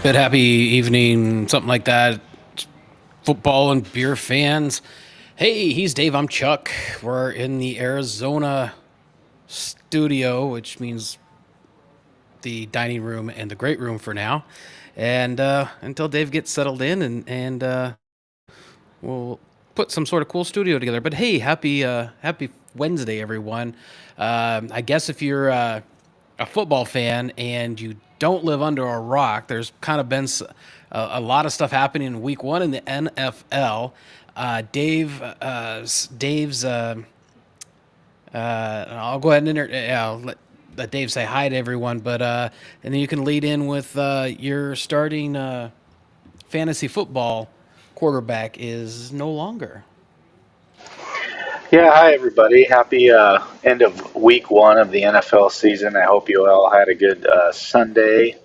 Good happy evening, something like that. Football and beer fans. Hey, he's Dave. I'm Chuck. We're in the Arizona studio, which means the dining room and the great room for now. And until Dave gets settled in, and we'll put some sort of cool studio together. But hey, happy Wednesday, everyone. I guess if you're a football fan and you don't live under a rock, there's kind of been a lot of stuff happening in Week One in the NFL. Dave's. I'll go ahead and let Dave say hi to everyone, but and then you can lead in with your starting fantasy football quarterback is no longer. Yeah, hi everybody. Happy end of week one of the NFL season. I hope you all had a good Sunday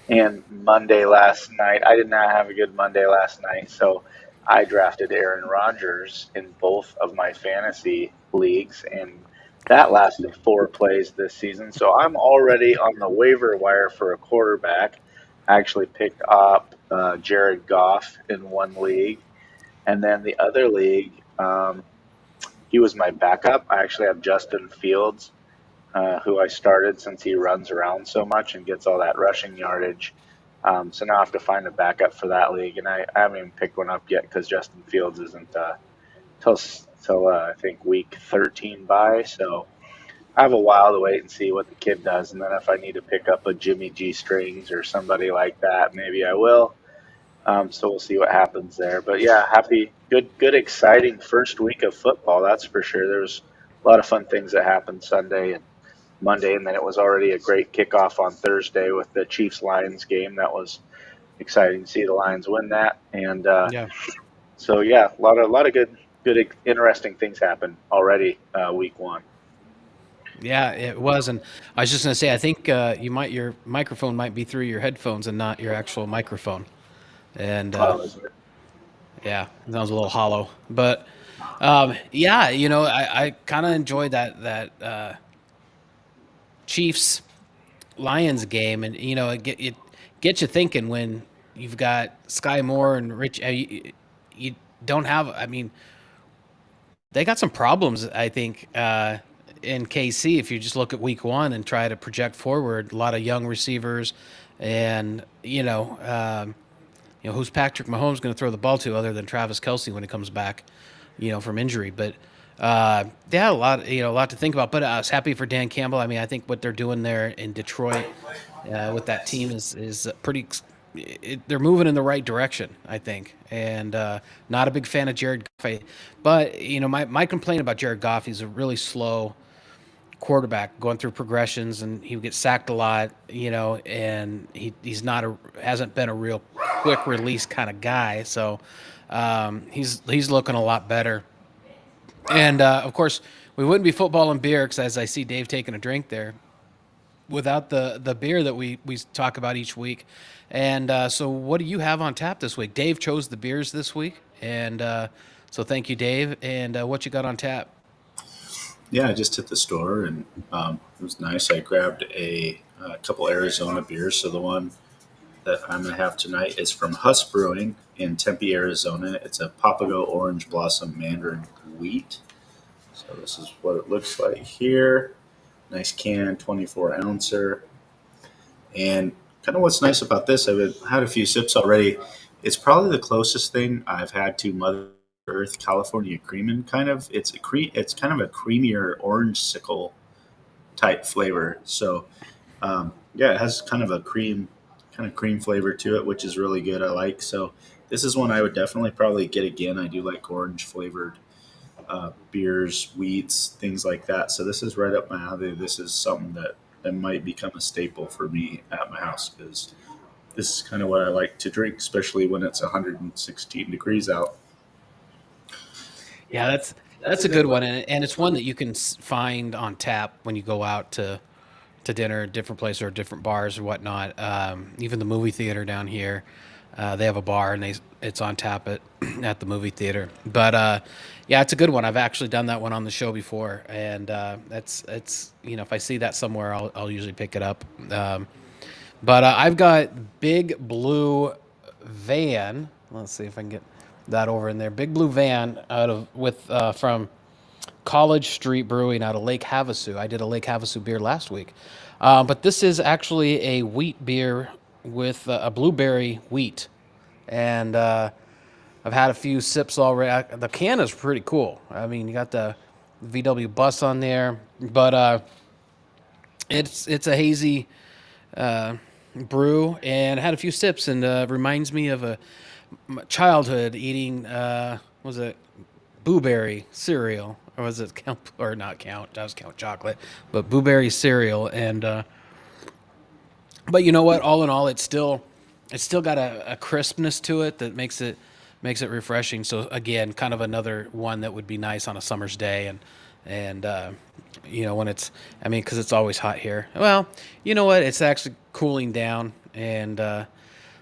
and Monday last night. I did not have a good Monday last night, so I drafted Aaron Rodgers in both of my fantasy leagues, and that lasted 4 plays this season. So I'm already on the waiver wire for a quarterback. I actually picked up Jared Goff in one league, and then the other league. He was my backup. I actually have Justin Fields, who I started since he runs around so much and gets all that rushing yardage. So now I have to find a backup for that league, and I haven't even picked one up yet because Justin Fields isn't till I think week 13 by. So I have a while to wait and see what the kid does, and then if I need to pick up a Jimmy G Strings or somebody like that, maybe I will. So we'll see what happens there. But yeah, happy, good, exciting first week of football. That's for sure. There was a lot of fun things that happened Sunday and Monday, and then it was already a great kickoff on Thursday with the Chiefs Lions game. That was exciting to see the Lions win that. And Yeah. so yeah, a lot of good, interesting things happen already week one. Yeah, it was, and I was just gonna say, I think your microphone might be through your headphones and not your actual microphone, and Uh, yeah, it sounds a little hollow. But yeah, I kind of enjoyed that Chiefs Lions game, and it gets you thinking when you've got Sky Moore and Rich. You don't have. I mean, they got some problems. I think in KC, if you just look at Week One and try to project forward, a lot of young receivers, and who's Patrick Mahomes going to throw the ball to other than Travis Kelsey when he comes back, from injury. But yeah, a lot to think about. But I was happy for Dan Campbell. I mean, I think what they're doing there in Detroit with that team is pretty. They're moving in the right direction, I think. And not a big fan of Jared Goff. But my complaint about Jared Goff, he's a really slow quarterback going through progressions, and he would get sacked a lot, and he's not hasn't been a real quick release kind of guy. So he's looking a lot better. And of course, we wouldn't be football and beer because as I see Dave taking a drink there, without the beer that we talk about each week. And so, what do you have on tap this week? Dave chose the beers this week, and so thank you, Dave. And what you got on tap? Yeah, I just hit the store and it was nice. I grabbed a couple Arizona beers. So the one that I'm going to have tonight is from Huss Brewing in Tempe, Arizona. It's a Papago Orange Blossom Mandarin Wheat. So this is what it looks like here. Nice can, 24 ouncer. And kind of what's nice about this, I've had a few sips already. It's probably the closest thing I've had to Mother Earth California Creamin'. Kind of, it's kind of a creamier orange sickle type flavor. So yeah, it has kind of cream flavor to it, which is really good. I like. So this is one I would definitely probably get again. I do like orange flavored beers, wheats, things like that. So this is right up my alley. This is something that might become a staple for me at my house because this is kind of what I like to drink, especially when it's 116 degrees out. Yeah, that's a good one, and it's one that you can find on tap when you go out to dinner at different places or different bars or whatnot. Even the movie theater down here, they have a bar and it's on tap at at the movie theater. But yeah, it's a good one. I've actually done that one on the show before, and that's it's if I see that somewhere, I'll usually pick it up. But I've got Big Blue Van. Let's see if I can get that over in there. Big Blue Van out of with from College Street Brewing out of Lake Havasu. I did a Lake Havasu beer last week, but this is actually a wheat beer with a blueberry wheat, and I've had a few sips already. The can is pretty cool. I mean, you got the VW bus on there, but it's a hazy brew, and I had a few sips, and reminds me of my childhood eating. Was it Blueberry cereal, or was it Count or not Count? That was Count Chocolate, but Blueberry cereal, and but you know what? All in all, it's still got a crispness to it that makes it refreshing. So again, kind of another one that would be nice on a summer's day, and when it's, I mean, because it's always hot here. Well, you know what? It's actually cooling down, and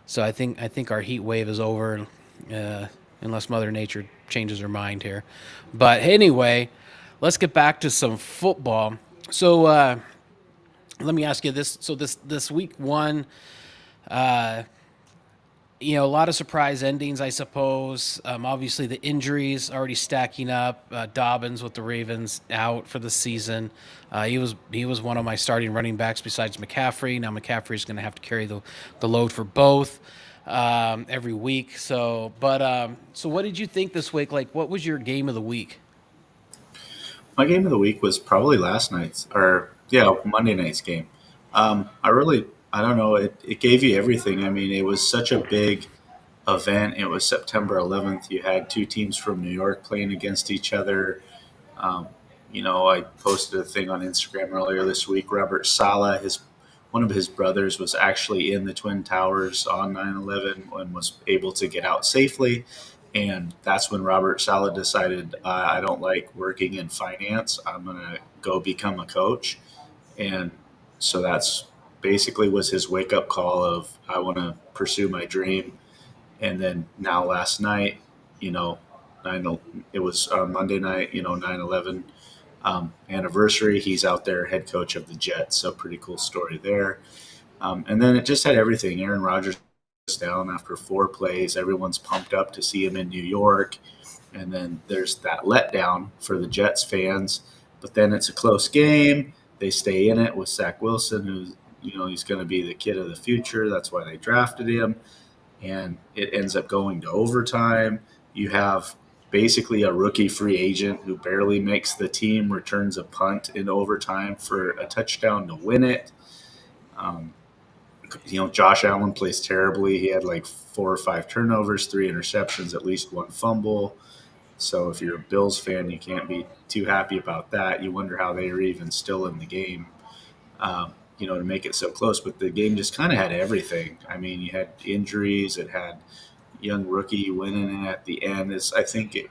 so I think our heat wave is over, unless Mother Nature changes her mind here. But anyway, let's get back to some football. So let me ask you this. So this week one, a lot of surprise endings, I suppose. Obviously, the injuries already stacking up. Dobbins with the Ravens out for the season. He was one of my starting running backs besides McCaffrey. Now McCaffrey's going to have to carry the load for both every week. So what did you think this week? Like, what was your game of the week? My game of the week was probably last night's, or yeah, Monday night's game. I don't know, it gave you everything. I mean, it was such a big event. It was September 11th. You had two teams from New York playing against each other. Um, I posted a thing on Instagram earlier this week. Robert Sala, one of his brothers, was actually in the Twin Towers on 9/11 and was able to get out safely. And that's when Robert Sala decided, I don't like working in finance. I'm going to go become a coach. And so that's basically was his wake up call of, I want to pursue my dream. And then now last night, you know, it was on Monday night, 9/11 anniversary. He's out there, head coach of the Jets. So pretty cool story there. And then it just had everything. Aaron Rodgers down after 4 plays. Everyone's pumped up to see him in New York. And then there's that letdown for the Jets fans. But then it's a close game. They stay in it with Zach Wilson, who's, he's going to be the kid of the future. That's why they drafted him. And it ends up going to overtime. You have basically a rookie free agent who barely makes the team, returns a punt in overtime for a touchdown to win it. Um, Josh Allen plays terribly. He had like 4 or 5 turnovers, 3 interceptions, at least 1 fumble. So if you're a Bills fan, you can't be too happy about that. You wonder how they are even still in the game, to make it so close. But the game just kind of had everything. I mean, you had injuries. It had young rookie winning it at the end.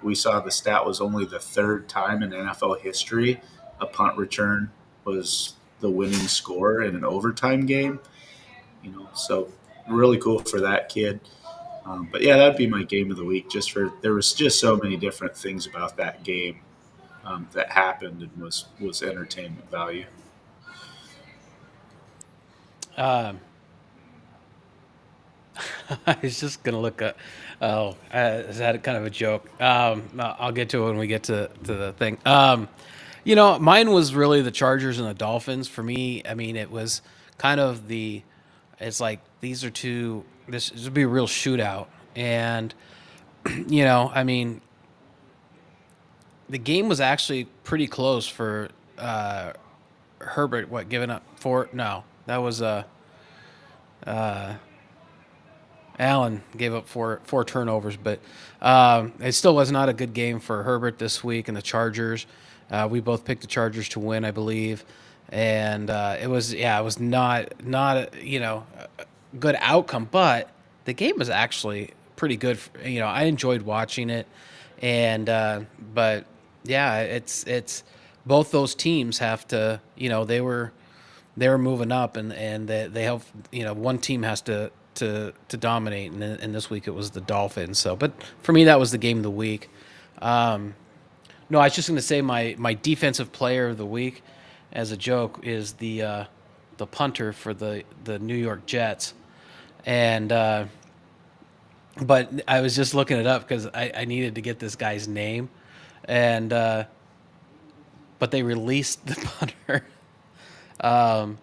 We saw the stat was only the 3rd time in NFL history a punt return was the winning score in an overtime game. So really cool for that kid. But yeah, that'd be my game of the week. There was just so many different things about that game that happened and was entertainment value. Um, I was just gonna look at. Oh, is that kind of a joke? I'll get to it when we get to the thing. Mine was really the Chargers and the Dolphins. For me, I mean, it was kind of the. It's like these are two. This would be a real shootout, and I mean, the game was actually pretty close for Herbert. What, giving up four? No, that was uh, Allen gave up four turnovers, but it still was not a good game for Herbert this week and the Chargers. We both picked the Chargers to win, I believe, and it was not a good outcome, but the game was actually pretty good. I enjoyed watching it, and but yeah, it's both those teams have to, they were moving up, and they have, one team has to dominate, and this week it was the Dolphins. So, but for me, that was the game of the week. No, I was just going to say my defensive player of the week, as a joke, is the the punter for the New York Jets, and but I was just looking it up because I needed to get this guy's name, and but they released the punter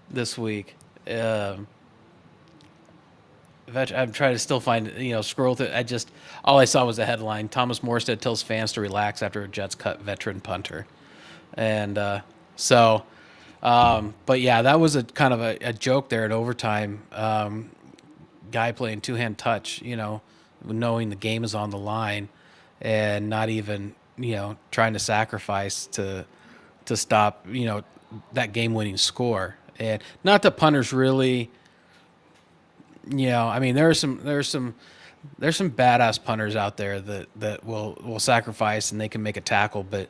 this week. Um, I'm trying to still find, scroll through. All I saw was a headline: Thomas Morstead tells fans to relax after Jets cut veteran punter, and so, but yeah, that was a kind of a joke there at overtime. Guy playing two-hand touch, knowing the game is on the line, and not even, trying to sacrifice to stop, that game-winning score, and not that punters really. I mean, there's some badass punters out there that will sacrifice and they can make a tackle, but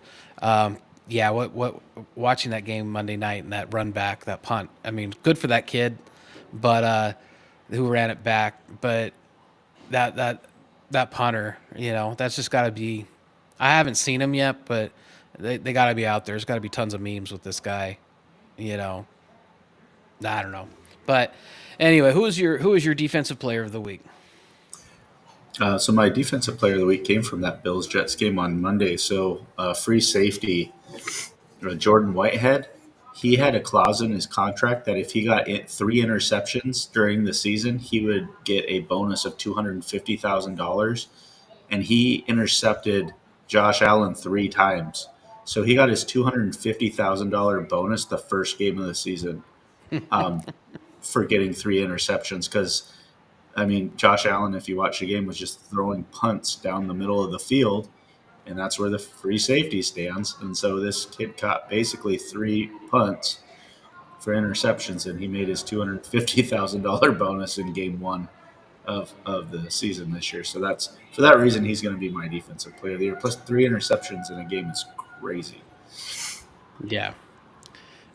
yeah, what watching that game Monday night and that run back, that punt, I mean, good for that kid, but who ran it back, but that punter, that's just got to be. I haven't seen him yet, but they got to be out there. There's got to be tons of memes with this guy, you know. I don't know, but anyway, who is your defensive player of the week? So my defensive player of the week came from that Bills Jets game on Monday. So free safety, Jordan Whitehead. He had a clause in his contract that if he got 3 interceptions during the season, he would get a bonus of $250,000. And he intercepted Josh Allen 3 times. So he got his $250,000 bonus the first game of the season for getting 3 interceptions. Because, I mean, Josh Allen, if you watch the game, was just throwing punts down the middle of the field. And that's where the free safety stands. And so this kid caught basically 3 punts for interceptions, and he made his $250,000 bonus in game 1 of the season this year. So that's for that reason he's going to be my defensive player of the year. Plus 3 interceptions in a game is crazy. Yeah.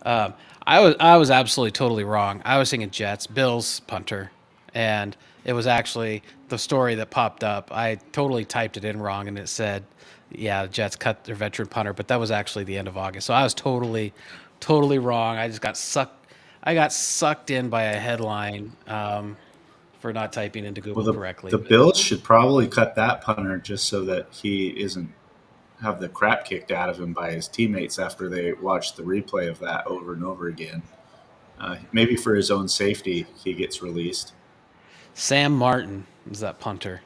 I was absolutely totally wrong. I was thinking Jets, Bills punter, and it was actually the story that popped up. I totally typed it in wrong, and it said, "Yeah, the Jets cut their veteran punter," but that was actually the end of August. So I was totally wrong. I just got sucked. I got sucked in by a headline for not typing into Google correctly. The Bills should probably cut that punter just so that he isn't have the crap kicked out of him by his teammates after they watch the replay of that over and over again. Maybe for his own safety, he gets released. Sam Martin is that punter,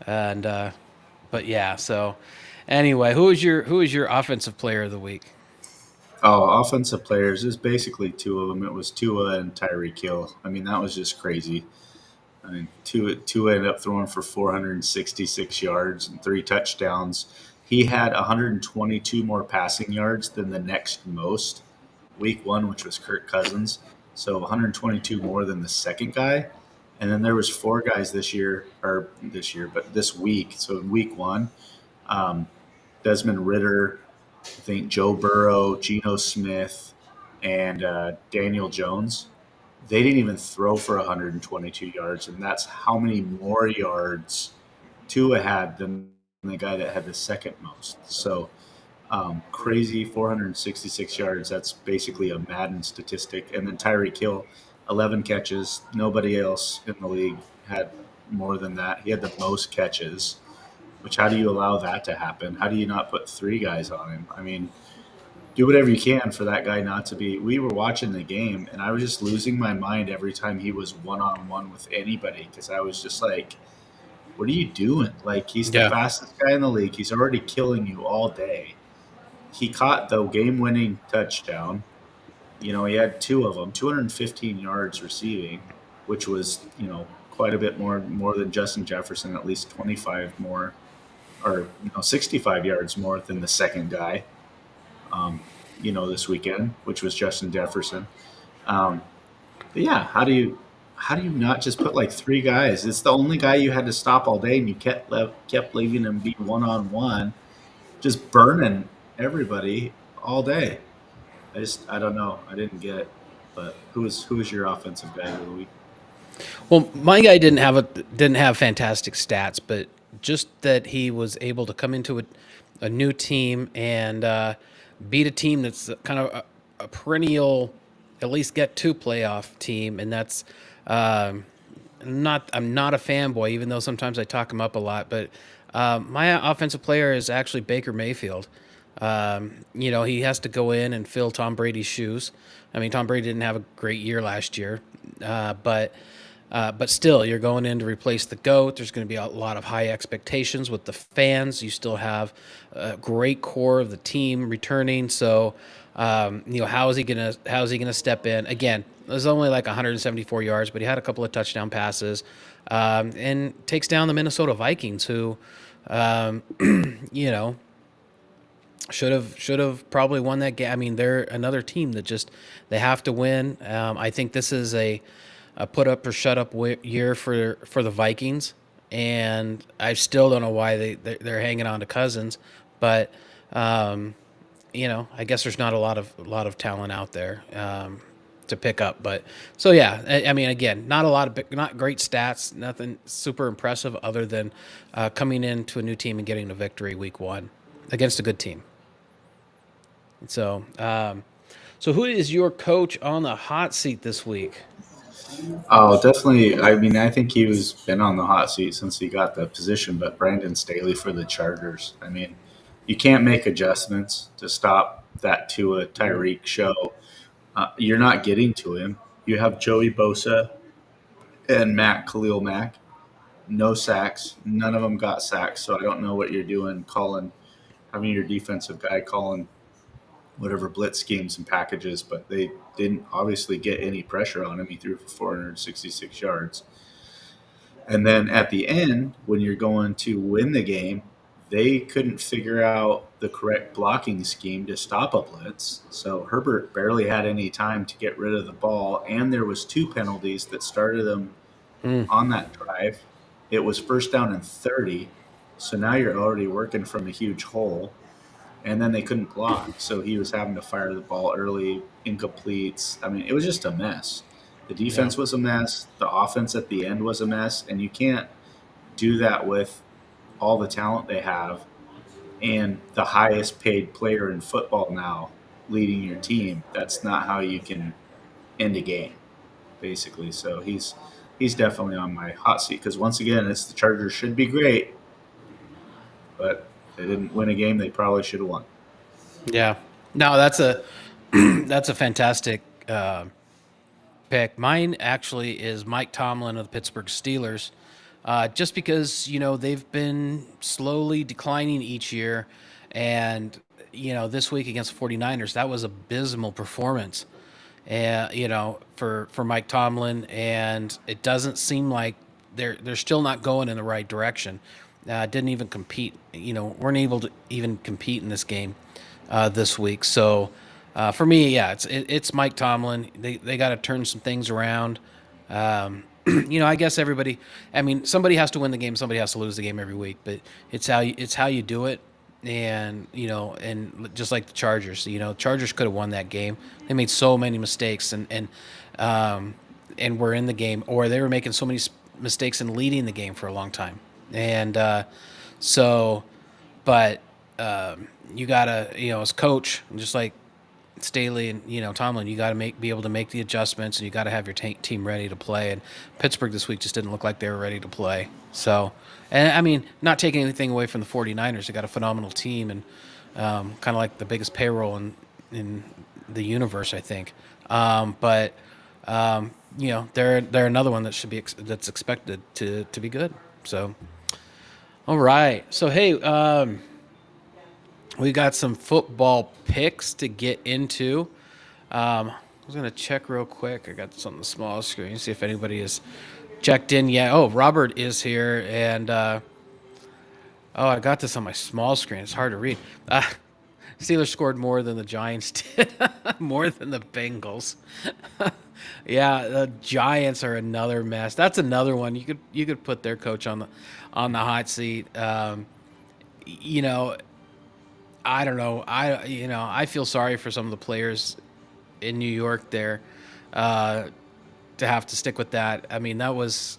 and but yeah. So anyway, who is your offensive player of the week? Oh, offensive players is basically 2 of them. It was Tua and Tyreek Hill. I mean, that was just crazy. I mean, Tua ended up throwing for 466 yards and 3 touchdowns. He had 122 more passing yards than the next most, week 1, which was Kirk Cousins. So 122 more than the second guy. And then there was 4 guys this week. So in week 1, Desmond Ridder, I think Joe Burrow, Geno Smith, and Daniel Jones. They didn't even throw for 122 yards, and that's how many more yards Tua had than the guy that had the second most. So crazy, 466 yards. That's basically a Madden statistic. And then Tyreek Hill, 11 catches. Nobody else in the league had more than that. He had the most catches, which how do you allow that to happen? How do you not put 3 guys on him? I mean, do whatever you can for that guy not to be. We were watching the game, and I was just losing my mind every time he was one-on-one with anybody because I was just like, what are you doing? Like, he's the fastest guy in the league. He's already killing you all day. He caught the game-winning touchdown. He had 2 of them, 215 yards receiving, which was, quite a bit more than Justin Jefferson, at least 25 more, or 65 yards more than the second guy. This weekend, which was Justin Jefferson. But yeah, how do you not just put like 3 guys? It's the only guy you had to stop all day, and you kept leaving him be one-on-one, just burning everybody all day. I don't know. I didn't get it. But who was your offensive guy of the week? Well, my guy didn't have fantastic stats, but just that he was able to come into a new team and beat a team that's kind of a perennial at least get to playoff team, and that's um, not. I'm not a fanboy, even though sometimes I talk him up a lot. But my offensive player is actually Baker Mayfield. He has to go in and fill Tom Brady's shoes. I mean, Tom Brady didn't have a great year last year, but still, you're going in to replace the GOAT. There's going to be a lot of high expectations with the fans. You still have a great core of the team returning. So, how is he gonna step in? Again, it was only like 174 yards, but he had a couple of touchdown passes, and takes down the Minnesota Vikings, who, um, you know, should have probably won that game. I mean, they're another team that just they have to win. I think this is a put up or shut up year for the Vikings, and I still don't know why they're hanging on to Cousins, but um, I guess there's not a lot of talent out there to pick up. But so yeah, I mean, again, not great stats, nothing super impressive other than coming into a new team and getting a victory week one against a good team. So who is your coach on the hot seat this week? Oh, definitely. I mean, I think he was been on the hot seat since he got the position, but Brandon Staley for the Chargers. I mean, you can't make adjustments to stop that Tua Tyreek show. You're not getting to him. You have Joey Bosa and Matt Khalil Mack. No sacks. None of them got sacks. So I don't know what you're doing calling, having your defensive guy calling whatever blitz schemes and packages, but they didn't obviously get any pressure on him. He threw for 466 yards. And then at the end, when you're going to win the game, they couldn't figure out the correct blocking scheme to stop a blitz. So Herbert barely had any time to get rid of the ball, and there was two penalties that started them Mm, on that drive. It was first down and 30. So now you're already working from a huge hole, and then they couldn't block. So he was having to fire the ball early, incompletes. I mean, it was just a mess. The yeah, defense was a mess. The offense at the end was a mess, and you can't do that with all the talent they have and the highest paid player in football now leading your team. That's not how you can end a game, basically. So he's definitely on my hot seat because once again, it's the Chargers should be great, but they didn't win a game they probably should have won. yeah. No, that's a that's a fantastic pick. Mine actually is Mike Tomlin of the Pittsburgh Steelers. Just because they've been slowly declining each year, and this week against the 49ers, that was abysmal performance, and for Mike Tomlin, and it doesn't seem like they're still not going in the right direction. Didn't even compete, weren't able to even compete in this game this week. So for me, yeah, it's Mike Tomlin. They got to turn some things around. I guess everybody. I mean, somebody has to win the game. Somebody has to lose the game every week. But it's how you do it. And just like the Chargers, Chargers could have won that game. They made so many mistakes, and were in the game, or they were making so many mistakes and leading the game for a long time. And so, but you gotta, as coach, just like Staley and Tomlin, you got to be able to make the adjustments, and you got to have your team ready to play. And Pittsburgh this week just didn't look like they were ready to play. So, and I mean, not taking anything away from the 49ers, they got a phenomenal team and kind of like the biggest payroll in the universe, I think. But they're another one that should be that's expected to be good. So, all right. So hey, we got some football picks to get into. I was gonna check real quick. I got this on the small screen. See if anybody is checked in yet. Oh, Robert is here, and oh, I got this on my small screen. It's hard to read. Steelers scored more than the Giants did, more than the Bengals. Yeah, the Giants are another mess. That's another one you could put their coach on the hot seat. You know, I don't know. I feel sorry for some of the players in New York there uh, to have to stick with that. I mean, that was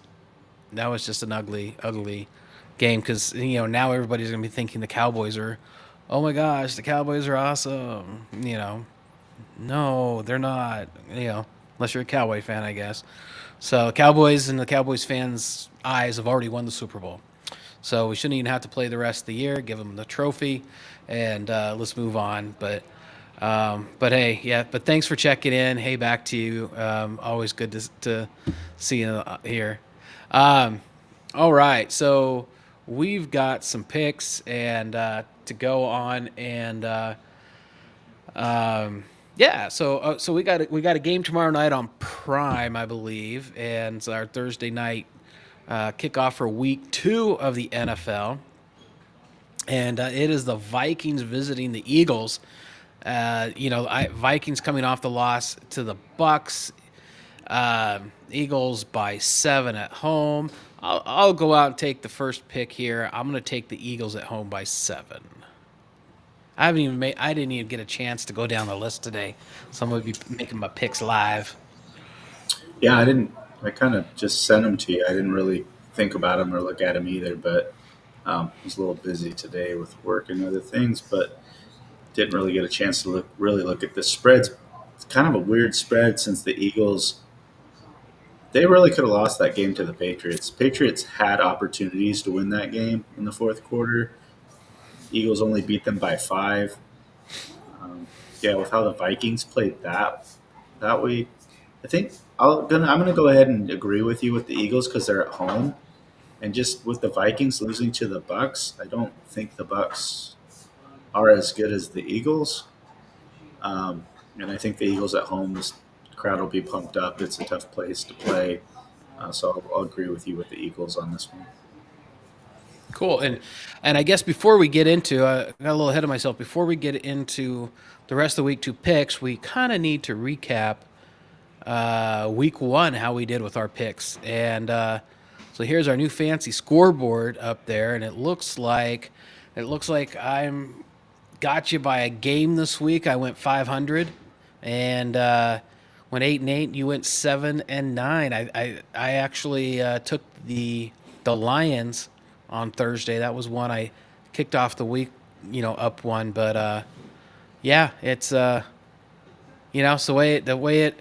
just an ugly game because now everybody's gonna be thinking the Cowboys are, oh my gosh, the Cowboys are awesome. No, they're not. Unless you're a Cowboy fan, I guess. So Cowboys and the Cowboys fans' eyes have already won the Super Bowl. So we shouldn't even have to play the rest of the year. Give them the trophy, and let's move on. But hey, yeah. But thanks for checking in. Hey, back to you. Always good to see you here. Um, all right, so we've got some picks and to go on, and yeah. So we got a game tomorrow night on Prime, I believe, and it's our Thursday night kickoff for Week 2 of the NFL, and it is the Vikings visiting the Eagles. Vikings coming off the loss to the Bucks. Eagles by 7 at home. I'll go out and take the first pick here. I'm going to take the Eagles at home by 7. I didn't even get a chance to go down the list today, so I'm going to be making my picks live. Yeah, I didn't. I kind of just sent them to you. I didn't really think about them or look at them either, but I was a little busy today with work and other things, but didn't really get a chance to really look at the spreads. It's kind of a weird spread since the Eagles, they really could have lost that game to the Patriots. Patriots had opportunities to win that game in the fourth quarter. Eagles only beat them by 5. Um, yeah, with how the Vikings played that week, I think I'm gonna go ahead and agree with you with the Eagles because they're at home, and just with the Vikings losing to the Bucks, I don't think the Bucks are as good as the Eagles. And I think the Eagles at home, this crowd will be pumped up. It's a tough place to play, so I'll agree with you with the Eagles on this one. Cool. And I guess before we get into, I got a little ahead of myself. Before we get into the rest of the Week 2 picks, we kind of need to recap Week 1, how we did with our picks. And so here's our new fancy scoreboard up there, and it looks like I'm got you by a game this week. I went 500, and went 8-8. You went 7-9. I actually took the Lions on Thursday. That was one I kicked off the week, up one. But yeah, it's the way it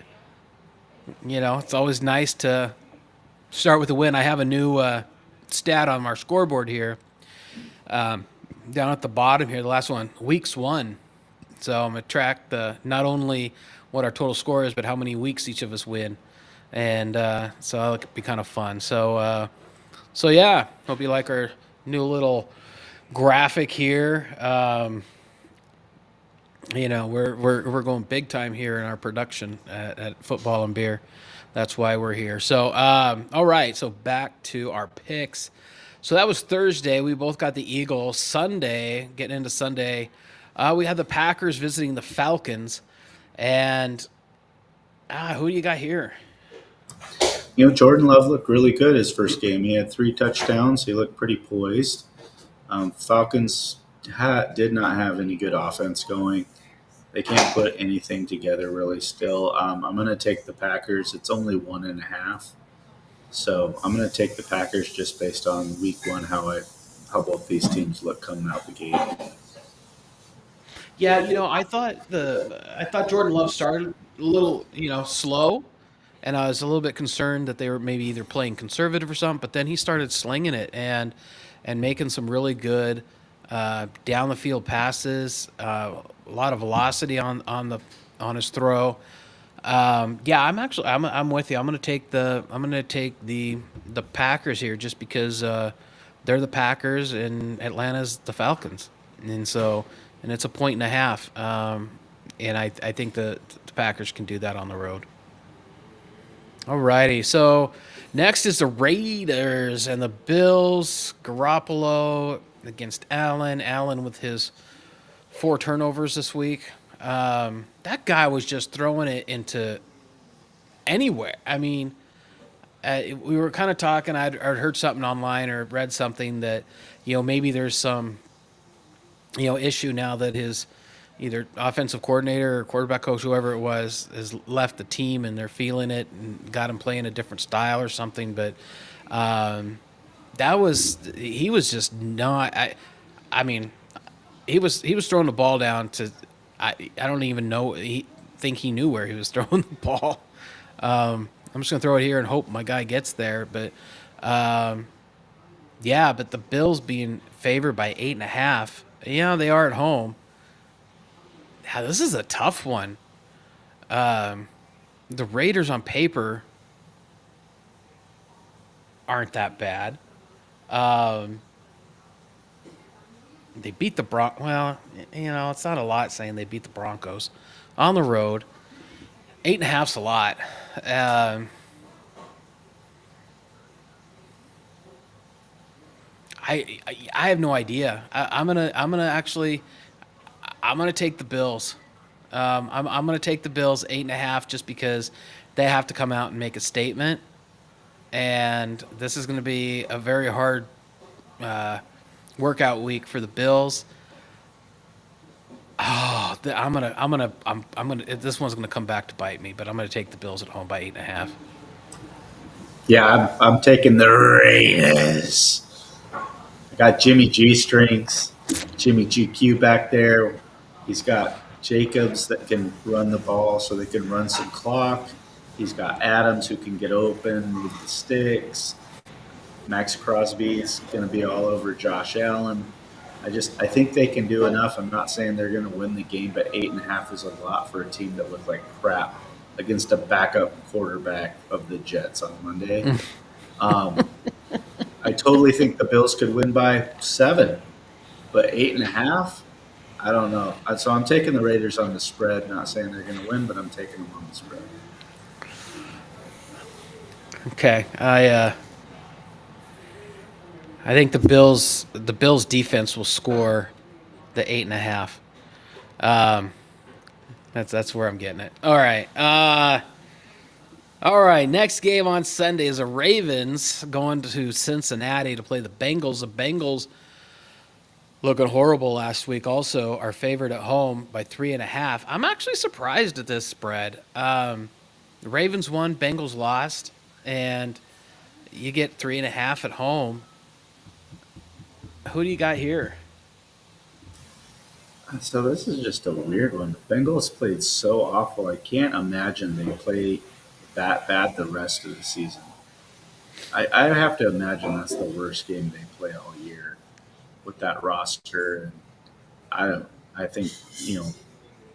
it's always nice to start with a win. I have a new stat on our scoreboard here, down at the bottom here. The last one, weeks 1. So I'm gonna track not only what our total score is, but how many weeks each of us win, and so it'll be kind of fun. So yeah, hope you like our new little graphic here. We're going big time here in our production at Football and Beer. That's why we're here. So all right, so back to our picks. So that was Thursday. We both got the Eagles. Sunday, getting into Sunday, we had the Packers visiting the Falcons. And who do you got here? Jordan Love looked really good his first game. He had 3 touchdowns. He looked pretty poised. Falcons did not have any good offense going. They can't put anything together really still. I'm going to take the Packers. It's only 1.5. So I'm going to take the Packers just based on week 1, how both these teams look coming out the gate. Yeah, I thought Jordan Love started a little, slow, and I was a little bit concerned that they were maybe either playing conservative or something. But then he started slinging it and making some really good down the field passes, a lot of velocity on his throw. Yeah, I'm with you. I'm gonna take the Packers here just because they're the Packers and Atlanta's the Falcons, and it's a point and a half. And I think the Packers can do that on the road. Alrighty, so next is the Raiders and the Bills. Garoppolo against Allen. Allen with his 4 turnovers this week. That guy was just throwing it into anywhere. I mean, we were kind of talking. I'd heard something online or read something that maybe there's some issue now that his either offensive coordinator or quarterback coach, whoever it was, has left the team and they're feeling it and got him playing a different style or something. But he was just not. I mean, he was throwing the ball down to. I don't even know. think he knew where he was throwing the ball. I'm just gonna throw it here and hope my guy gets there. But yeah, but the Bills being favored by 8.5. Yeah, they are at home. Yeah, this is a tough one. The Raiders on paper aren't that bad. They beat the Well, it's not a lot saying they beat the Broncos on the road. 8.5's a lot. Um, I have no idea. I'm gonna take the Bills. I'm gonna take the Bills 8.5 just because they have to come out and make a statement, and this is gonna be a very hard workout week for the Bills. Oh, I'm gonna. This one's gonna come back to bite me, but I'm gonna take the Bills at home by 8.5. Yeah, I'm taking the Raiders. I got Jimmy G strings, Jimmy GQ back there. He's got Jacobs that can run the ball so they can run some clock. He's got Adams who can get open with the sticks. Max Crosby's going to be all over Josh Allen. I think they can do enough. I'm not saying they're going to win the game, but 8.5 is a lot for a team that looked like crap against a backup quarterback of the Jets on Monday. I totally think the Bills could win by 7, but 8.5, I don't know. So I'm taking the Raiders on the spread. Not saying they're going to win, but I'm taking them on the spread. Okay, I think the Bills defense will score the 8.5. That's where I'm getting it. All right. All right. Next game on Sunday is the Ravens going to Cincinnati to play the Bengals. The Bengals looking horrible last week. Also, are favored at home by 3.5. I'm actually surprised at this spread. The Ravens won, Bengals lost, and you get 3.5 at home. Who do you got here? So this is just a weird one. The Bengals played so awful. I can't imagine they play that bad the rest of the season. I have to imagine that's the worst game they play all year with that roster. And I don't. I think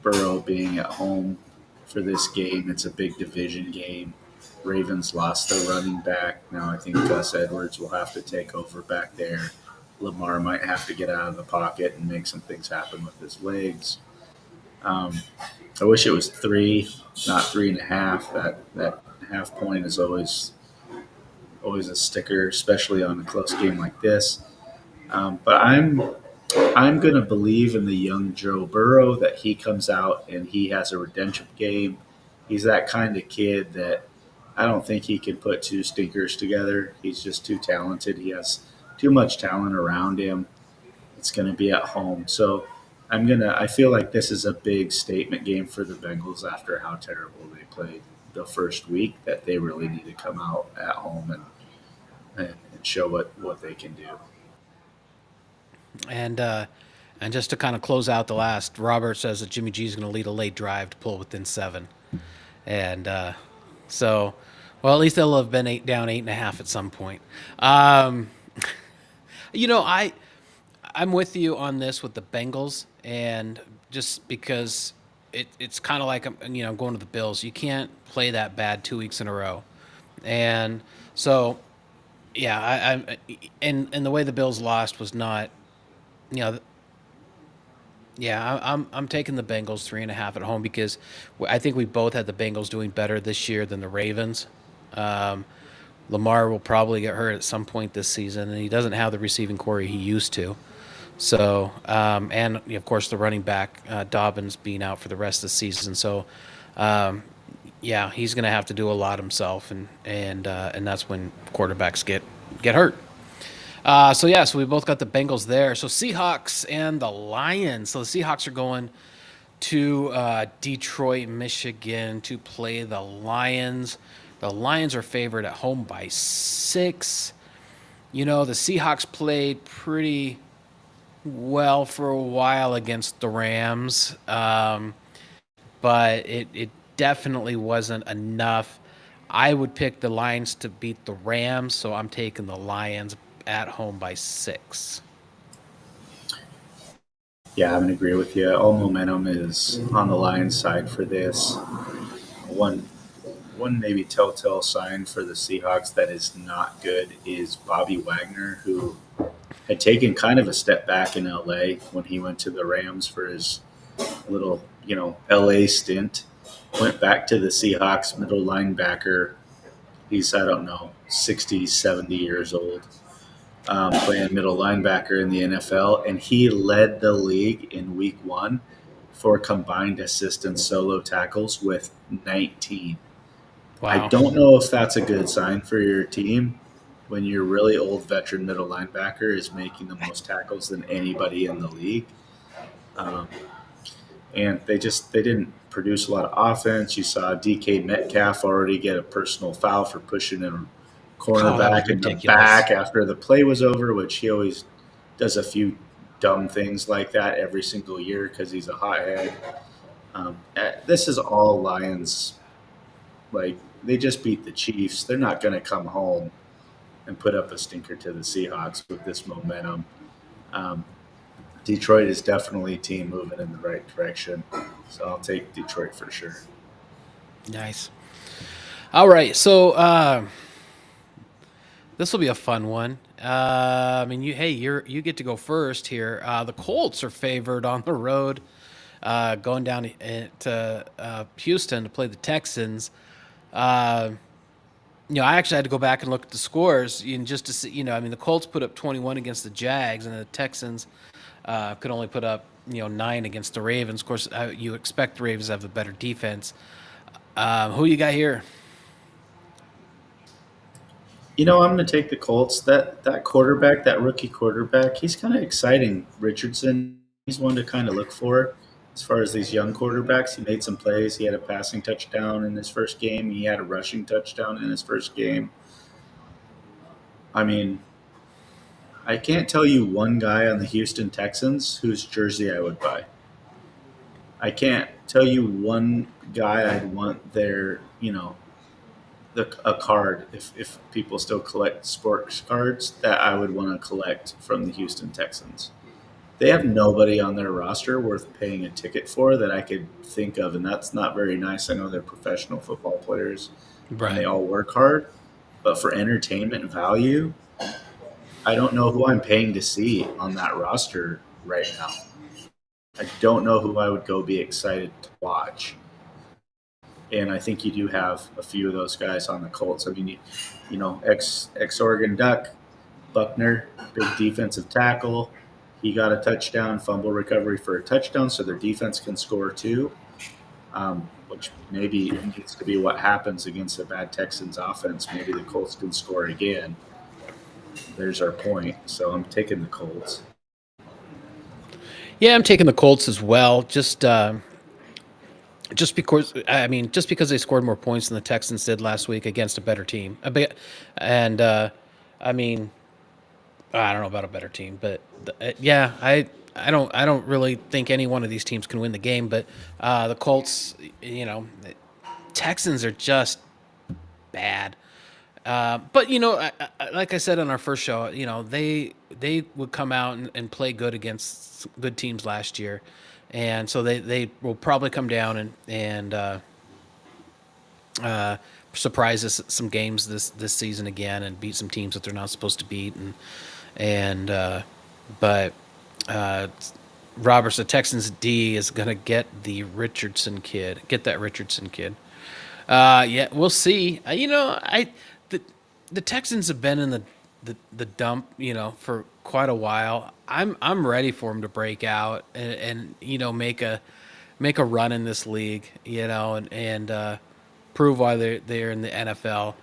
Burrow being at home for this game. It's a big division game. Ravens lost their running back. Now I think Gus Edwards will have to take over back there. Lamar might have to get out of the pocket and make some things happen with his legs. I wish it was 3, not 3.5. That half point is always a sticker, especially on a close game like this. But I'm going to believe in the young Joe Burrow that he comes out and he has a redemption game. He's that kind of kid that I don't think he can put two stinkers together. He's just too talented. He has too much talent around him. It's going to be at home. So I feel like this is a big statement game for the Bengals after how terrible they played the first week, that they really need to come out at home and show what they can do. And just to kind of close out the last, Robert says that Jimmy G is going to lead a late drive to pull within 7. And so, well, at least they'll have been down 8.5 at some point. I'm with you on this with the Bengals, and just because it's kind of like going to the Bills. You can't play that bad 2 weeks in a row, and so yeah, and the way the Bills lost was not, yeah, I'm taking the Bengals 3.5 at home because I think we both had the Bengals doing better this year than the Ravens. Lamar will probably get hurt at some point this season, and he doesn't have the receiving core he used to. So, and of course the running back Dobbins being out for the rest of the season. So, yeah, he's going to have to do a lot himself, and that's when quarterbacks get hurt. So we both got the Bengals there. So Seahawks and the Lions. So the Seahawks are going to Detroit, Michigan to play the Lions. The Lions are favored at home by 6. The Seahawks played pretty well for a while against the Rams. But but it definitely wasn't enough. I would pick the Lions to beat the Rams, so I'm taking the Lions at home by 6. Yeah, I'm gonna agree with you. All momentum is on the Lions side for this. One one maybe telltale sign for the Seahawks that is not good is Bobby Wagner, who had taken kind of a step back in LA when he went to the Rams for his little, LA stint. Went back to the Seahawks, middle linebacker. He's, I don't know, 60, 70 years old, playing middle linebacker in the NFL. And he led the league in week one for combined assist and solo tackles with 19. I Wow. don't know if that's a good sign for your team when your really old veteran middle linebacker is making the most tackles than anybody in the league. Um, and they didn't produce a lot of offense. You saw DK Metcalf already get a personal foul for pushing a Oh, that was cornerback in the ridiculous. back after the play was over, which he always does a few dumb things like that every single year because he's a hothead. This is all Lions. Like, they just beat the Chiefs. They're not going to come home and put up a stinker to the Seahawks with this momentum. Um, Detroit is definitely a team moving in the right direction. So I'll take Detroit for sure. Nice. All right, so this will be a fun one. I mean, you get to go first here. The Colts are favored on the road, going down to Houston to play the Texans. Uh, I actually had to go back and look at the scores, just to see. I mean, the Colts put up 21 against the Jags, and the Texans could only put up 9 against the Ravens. Of course, you expect the Ravens to have a better defense. Who you got here? I'm going to take the Colts. That quarterback, that rookie quarterback, he's kind of exciting. Richardson, he's one to kind of look for as far as these young quarterbacks. He made some plays. He had a passing touchdown in his first game. He had a rushing touchdown in his first game. I mean, I can't tell you one guy on the Houston Texans whose jersey I would buy. I can't tell you one guy I'd want their, a card, if people still collect sports cards, that I would want to collect from the Houston Texans. They have nobody on their roster worth paying a ticket for that I could think of, and that's not very nice. I know they're professional football players and they Right. all work hard, but for entertainment value, I don't know who I'm paying to see on that roster right now. I don't know who I would go be excited to watch. And I think you do have a few of those guys on the Colts. I mean, ex Oregon Duck, Buckner, big defensive tackle. He got a touchdown, fumble recovery for a touchdown, so their defense can score too, which maybe needs to be what happens against a bad Texans offense. Maybe the Colts can score again. There's our point. So I'm taking the Colts. Yeah, I'm taking the Colts as well. Just because they scored more points than the Texans did last week against a better team. And I mean, I don't know about a better team, but yeah, I don't really think any one of these teams can win the game. But the Colts, Texans are just bad. But like I said on our first show, they would come out and play good against good teams last year, and so they will probably come down and surprise us some games this season again and beat some teams that they're not supposed to beat and but Roberts, the Texans D is gonna get that Richardson kid. Yeah, we'll see. The the Texans have been in the dump, for quite a while. I'm ready for them to break out and make a run in this league, and prove why they're in the NFL.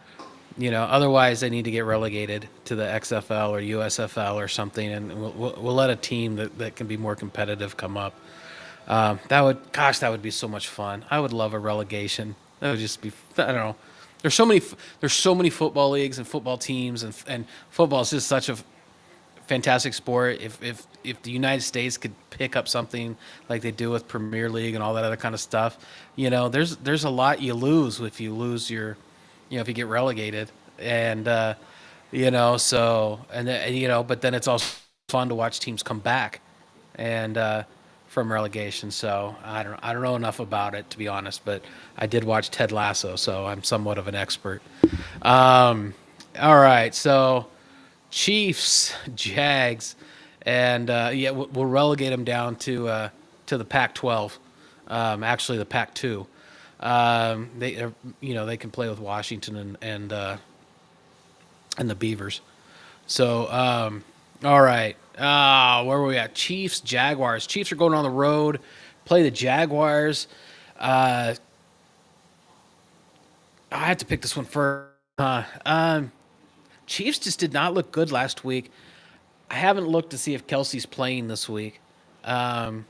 Otherwise they need to get relegated to the XFL or USFL or something, and we'll let a team that can be more competitive come up. That would be so much fun. I would love a relegation. That would just be, I don't know. There's so many football leagues and football teams, and football is just such a fantastic sport. If the United States could pick up something like they do with Premier League and all that other kind of stuff, there's a lot you lose if you lose your, if you get relegated, and but then it's also fun to watch teams come back, and from relegation. So I don't know enough about it, to be honest, but I did watch Ted Lasso, so I'm somewhat of an expert. All right, so Chiefs, Jags, and we'll relegate them down to the Pac-12. Actually, the Pac-2. They can play with Washington and the Beavers. So all right, where were we at? Chiefs, Jaguars. Chiefs are going on the road, play the Jaguars. I have to pick this one first. Chiefs just did not look good last week. I haven't looked to see if Kelsey's playing this week. I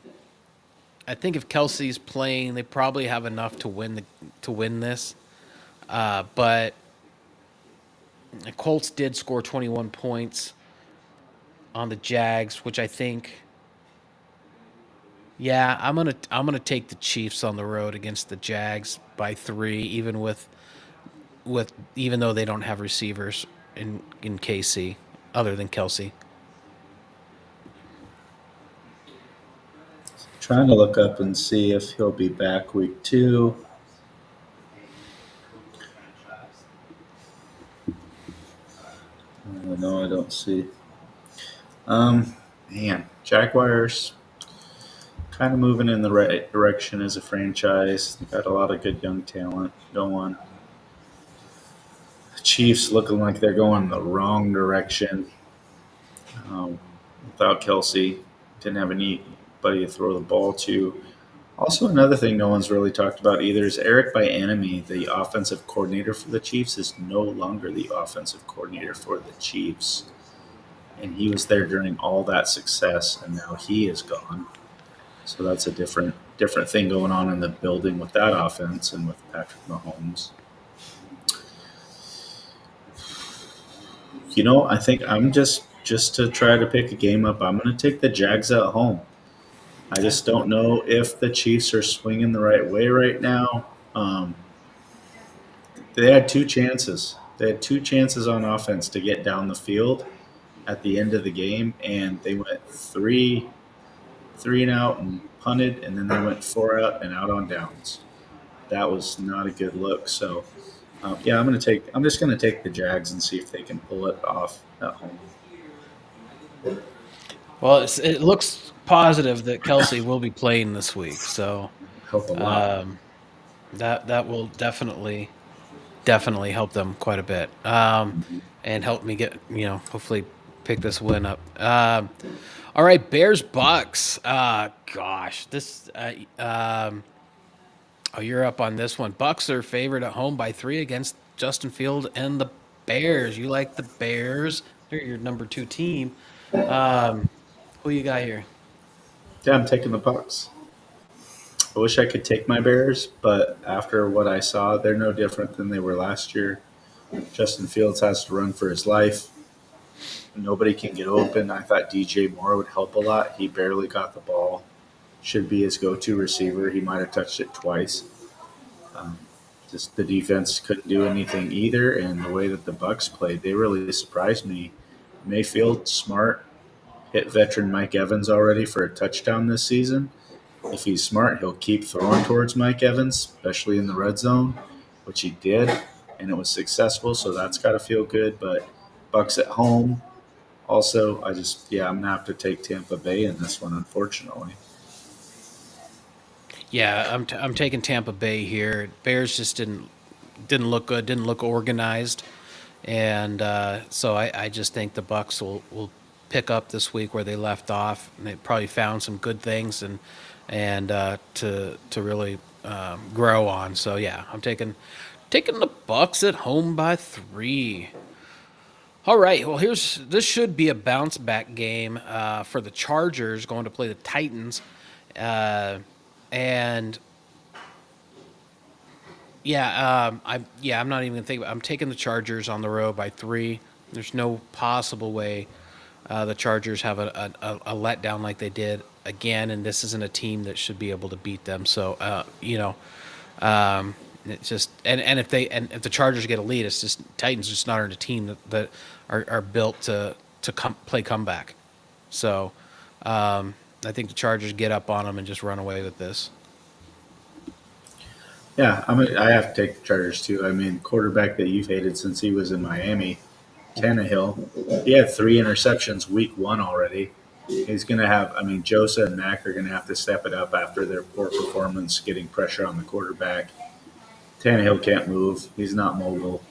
think if Kelsey's playing, they probably have enough to win this. But the Colts did score 21 points on the Jags, which I think. Yeah, I'm gonna take the Chiefs on the road against the Jags by 3, even though they don't have receivers in KC other than Kelsey. Trying to look up and see if he'll be back week 2. No, I don't see. Man, Jaguars kind of moving in the right direction as a franchise. They got a lot of good young talent going. Chiefs looking like they're going the wrong direction. Without Kelsey, didn't have anybody to throw the ball to. Also, another thing no one's really talked about either is Eric Bieniemy, the offensive coordinator for the Chiefs, is no longer the offensive coordinator for the Chiefs. And he was there during all that success, and now he is gone. So that's a different thing going on in the building with that offense and with Patrick Mahomes. I think I'm just to try to pick a game up, I'm going to take the Jags at home. I just don't know if the Chiefs are swinging the right way right now. They had 2 chances. They had 2 chances on offense to get down the field at the end of the game, and they went 3 and out and punted, and then they went 4 out and out on downs. That was not a good look. So, I'm just going to take the Jags and see if they can pull it off at home. Well, it looks positive that Kelsey will be playing this week, so Help a lot. that will definitely help them quite a bit, and help me get hopefully pick this win up. All right, Bears Bucks. Gosh, this. You're up on this one. Bucks are favored at home by 3 against Justin Field and the Bears. You like the Bears? They're your number 2 team. Who you got here? Yeah, I'm taking the Bucks. I wish I could take my Bears, but after what I saw, they're no different than they were last year. Justin Fields has to run for his life. Nobody can get open. I thought DJ Moore would help a lot. He barely got the ball. Should be his go-to receiver. He might have touched it twice. Just the defense couldn't do anything either, and the way that the Bucks played, they really surprised me. Mayfield, smart, hit veteran Mike Evans already for a touchdown this season. If he's smart, he'll keep throwing towards Mike Evans, especially in the red zone, which he did, and it was successful, so that's got to feel good. But Bucks at home, also, I'm going to have to take Tampa Bay in this one, unfortunately. Yeah, I'm taking Tampa Bay here. Bears just didn't look good, didn't look organized, and so I just think the Bucks will pick up this week where they left off, and they probably found some good things and to really grow on. So yeah, I'm taking the Bucks at home by 3. All right, well this should be a bounce back game for the Chargers going to play the Titans, and I'm not even gonna think about it. I'm taking the Chargers on the road by 3. There's no possible way the Chargers have a letdown like they did again, and this isn't a team that should be able to beat them. So it's just and if the Chargers get a lead, it's just Titans just not a team that are built to play comeback. So I think the Chargers get up on them and just run away with this. Yeah, I have to take the Chargers too. I mean, quarterback that you've hated since he was in Miami, Tannehill, he had 3 interceptions week 1 already. He's going to have, I mean, Josa and Mack are going to have to step it up after their poor performance, getting pressure on the quarterback. Tannehill can't move. He's not mobile.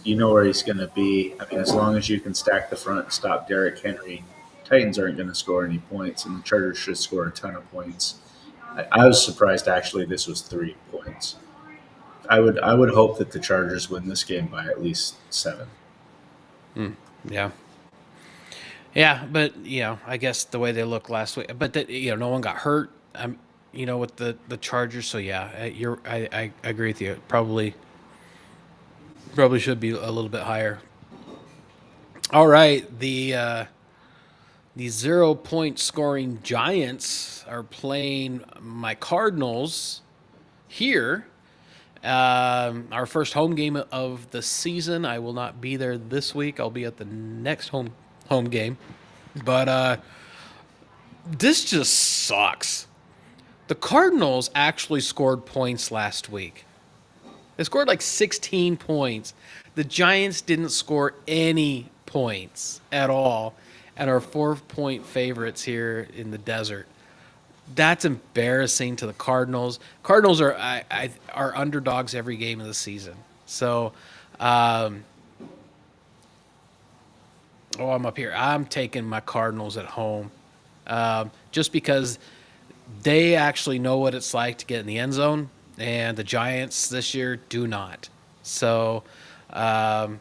You know where he's going to be. I mean, as long as you can stack the front and stop Derrick Henry, Titans aren't going to score any points, and the Chargers should score a ton of points. I was surprised actually this was 3 points. I would hope that the Chargers win this game by at least 7. Yeah. Yeah, but I guess the way they looked last week, but that no one got hurt. With the Chargers. So yeah, I agree with you. Probably should be a little bit higher. All right, the 0-point scoring Giants are playing my Cardinals here. Our first home game of the season. I will not be there this week. I'll be at the next home game. But this just sucks. The Cardinals actually scored points last week. They scored like 16 points. The Giants didn't score any points at all and are 4-point favorites here in the desert. That's embarrassing to the Cardinals. Cardinals are underdogs every game of the season. So, I'm up here. I'm taking my Cardinals at home, just because they actually know what it's like to get in the end zone, and the Giants this year do not. So, taking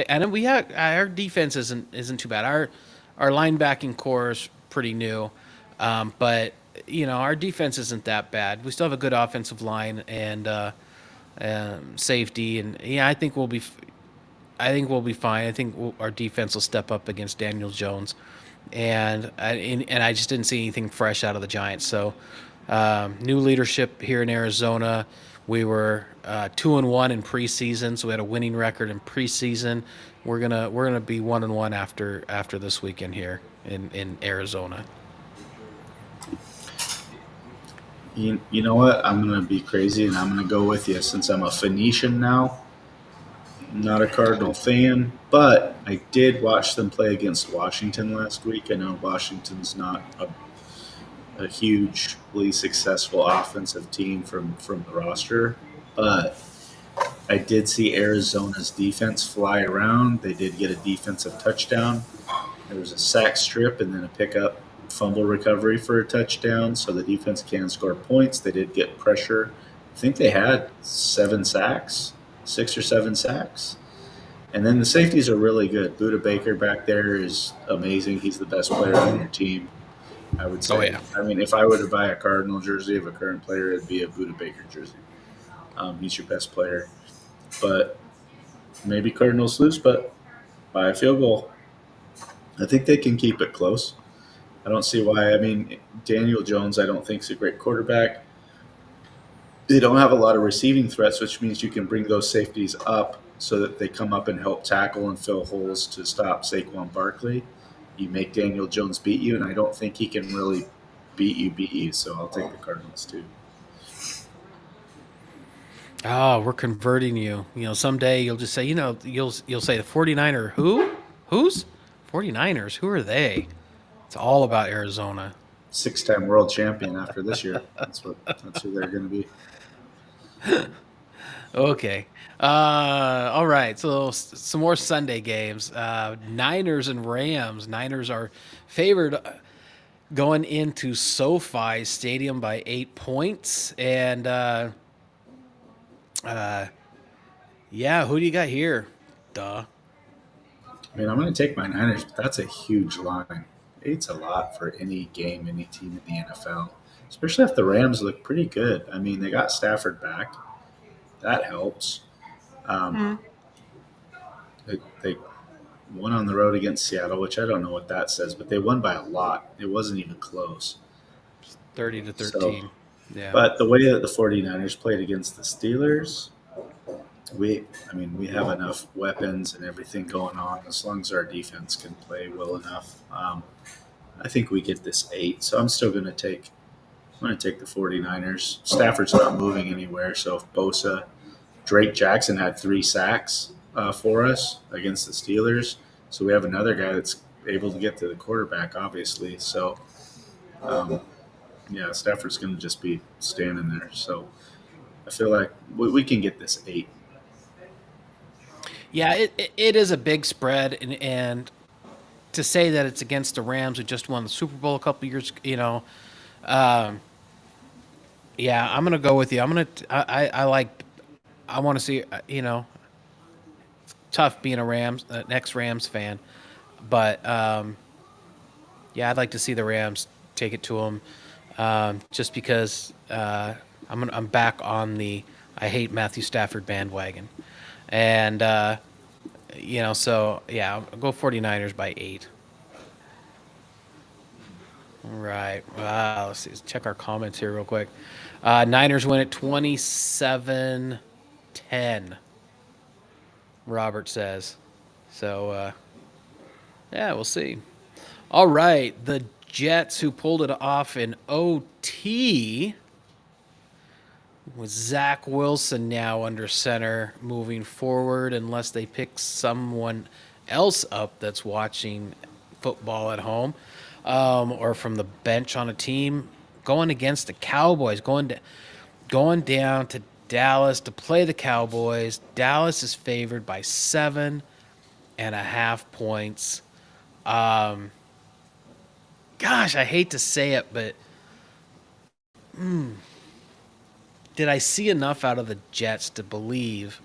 and then our defense isn't too bad. Our linebacking core is pretty new. But our defense isn't that bad. We still have a good offensive line and safety, and I think we'll be fine. I think our defense will step up against Daniel Jones, and I just didn't see anything fresh out of the Giants. So new leadership here in Arizona. We were 2-1 in preseason, so we had a winning record in preseason. We're gonna be 1-1 after this weekend here in Arizona. You know what? I'm going to be crazy and I'm going to go with you since I'm a Phoenician now. I'm not a Cardinal fan, but I did watch them play against Washington last week. I know Washington's not a hugely successful offensive team from the roster, but I did see Arizona's defense fly around. They did get a defensive touchdown. There was a sack strip and then a pickup fumble recovery for a touchdown, so the defense can score points. They did get pressure. I think they had 7 sacks, 6 or 7 sacks. And then the safeties are really good. Buda Baker back there is amazing. He's the best player on your team, I would say. Oh, yeah. I mean, if I were to buy a Cardinal jersey of a current player, it'd be a Buda Baker jersey. He's your best player. But maybe Cardinals lose, but by a field goal. I think they can keep it close. I don't see why. I mean, Daniel Jones, I don't think is a great quarterback. They don't have a lot of receiving threats, which means you can bring those safeties up so that they come up and help tackle and fill holes to stop Saquon Barkley. You make Daniel Jones beat you, and I don't think he can really beat you. So I'll take the Cardinals too. Oh, we're converting you. Someday you'll just say, you'll say the 49er who? Who's? 49ers, who are they? It's all about Arizona. 6-time world champion after this year. That's who they're going to be. Okay. All right. So some more Sunday games. Niners and Rams. Niners are favored going into SoFi Stadium by 8 points. And who do you got here? Duh. I mean, I'm going to take my Niners, but that's a huge line. 8's a lot for any game, any team in the NFL, especially if the Rams look pretty good. I mean, they got Stafford back. That helps. They won on the road against Seattle, which I don't know what that says, but they won by a lot. It wasn't even close. 30 to So, 13. Yeah. but the way that the 49ers played against the Steelers, we have enough weapons and everything going on as long as our defense can play well enough. I think we get this 8. So I'm going to take the 49ers. Stafford's not moving anywhere, so if Drake Jackson had 3 sacks for us against the Steelers, so we have another guy that's able to get to the quarterback, obviously. So, yeah, Stafford's going to just be standing there. So I feel like we can get this 8. Yeah, it is a big spread, and to say that it's against the Rams who just won the Super Bowl a couple years, um, yeah, I'm gonna go with you. I like, I want to see, tough being a Rams, an ex-Rams fan, but yeah, I'd like to see the Rams take it to them, just because I'm back on the I hate Matthew Stafford bandwagon, and so yeah, I'll go 49ers by 8. All right. Wow. Let's check our comments here real quick. Niners win at 27-10. Robert says. So, yeah, we'll see. All right. The Jets, who pulled it off in OT, with Zach Wilson now under center moving forward, unless they pick someone else up that's watching football at home, or from the bench on a team, going against the Cowboys, going down to Dallas to play the Cowboys. Dallas is favored by 7.5 points. Gosh, I hate to say it, but did I see enough out of the Jets to believe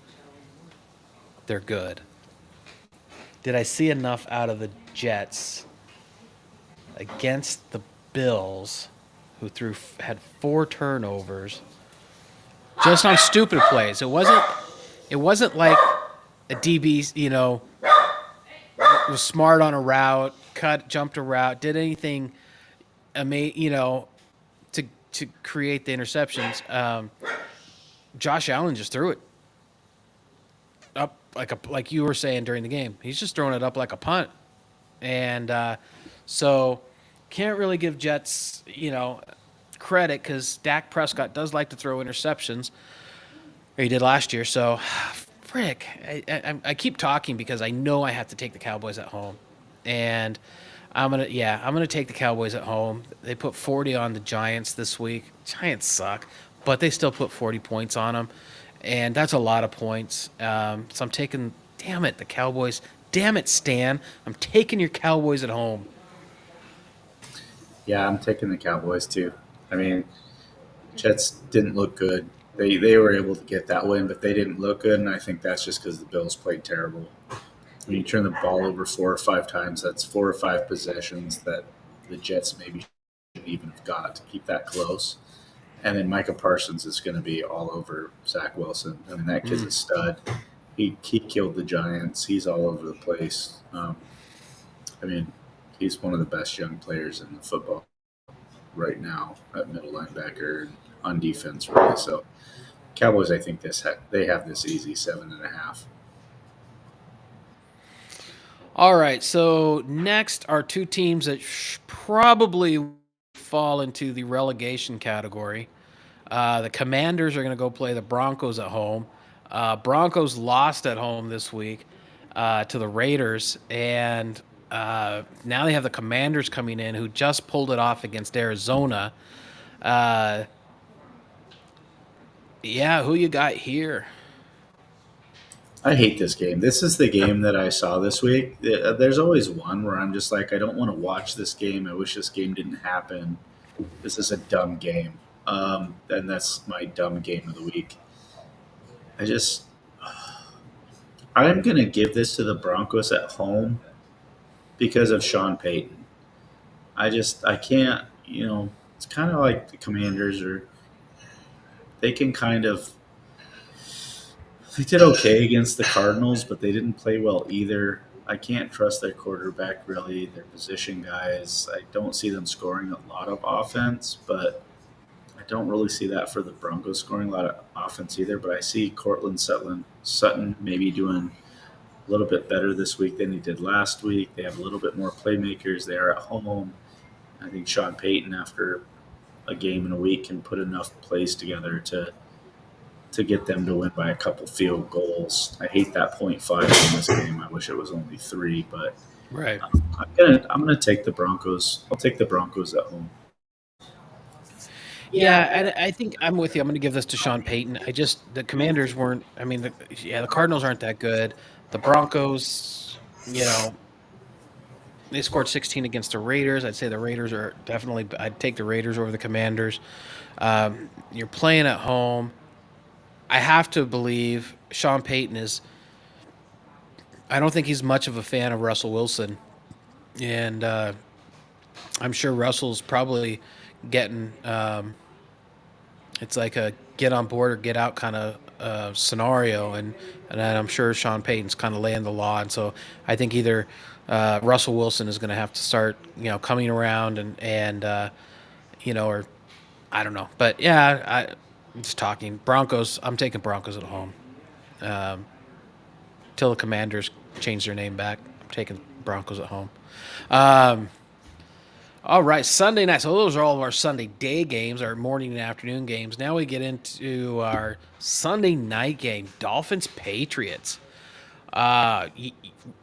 they're good? Did I see enough out of the Jets against the Bills, who had 4 turnovers just on stupid plays? It wasn't like a DB, was smart on a route, jumped a route, did anything to create the interceptions. Josh Allen just threw it up like you were saying during the game. He's just throwing it up like a punt, and so can't really give Jets credit, because Dak Prescott does like to throw interceptions, or he did last year. So, frick, I keep talking because I know I have to take the Cowboys at home, and I'm gonna take the Cowboys at home. They put 40 on the Giants this week. Giants suck, but they still put 40 points on them, and that's a lot of points. So I'm taking. Damn it, the Cowboys. Damn it, Stan. I'm taking your Cowboys at home. Yeah, I'm taking the Cowboys too. I mean, Jets didn't look good. They were able to get that win, but they didn't look good, and I think that's just because the Bills played terrible. When you turn the ball over 4 or 5 times, that's 4 or 5 possessions that the Jets maybe shouldn't even have got to keep that close. And then Micah Parsons is going to be all over Zach Wilson. I mean, that kid's a stud. He killed the Giants. He's all over the place. I mean, he's one of the best young players in the football right now at middle linebacker and on defense, really. So, Cowboys, I think they have this easy 7.5. All right, so next are 2 teams that probably fall into the relegation category. The Commanders are going to go play the Broncos at home. Broncos lost at home this week to the Raiders, and now they have the Commanders coming in, who just pulled it off against Arizona. Yeah, who you got here? I hate this game. This is the game that I saw this week. There's always one where I'm just like, I don't want to watch this game. I wish this game didn't happen. This is a dumb game. And that's my dumb game of the week. I'm going to give this to the Broncos at home because of Sean Payton. I can't, it's kind of like the Commanders, or they can kind of, they did okay against the Cardinals, but they didn't play well either. I can't trust their quarterback really. Their position guys, I don't see them scoring a lot of offense, but I don't really see that for the Broncos scoring a lot of offense either. But I see Cortland Sutton maybe doing a little bit better this week than he did last week. They have a little bit more playmakers. They are at home. I think Sean Payton, after a game in a week, can put enough plays together to get them to win by a couple field goals. I hate that .5 in this game. I wish it was only 3, but Right. I'm gonna take the Broncos. I'll take the Broncos at home. Yeah, and I think I'm with you. I'm going to give this to Sean Payton. The Commanders weren't. I mean, the Cardinals aren't that good. The Broncos, they scored 16 against the Raiders. I'd say the Raiders are definitely. I'd take the Raiders over the Commanders. You're playing at home. I have to believe Sean Payton is. I don't think he's much of a fan of Russell Wilson, and I'm sure Russell's probably getting. It's like a get on board or get out kind of scenario, and then I'm sure Sean Payton's kind of laying the law, and so I think either Russell Wilson is going to have to start, coming around or I don't know, but yeah, I'm just talking Broncos. I'm taking Broncos at home. Um, Till the Commanders change their name back, I'm taking Broncos at home. Um, All right, Sunday night. So those are all of our Sunday day games, our morning and afternoon games. Now we get into our Sunday night game, Dolphins Patriots.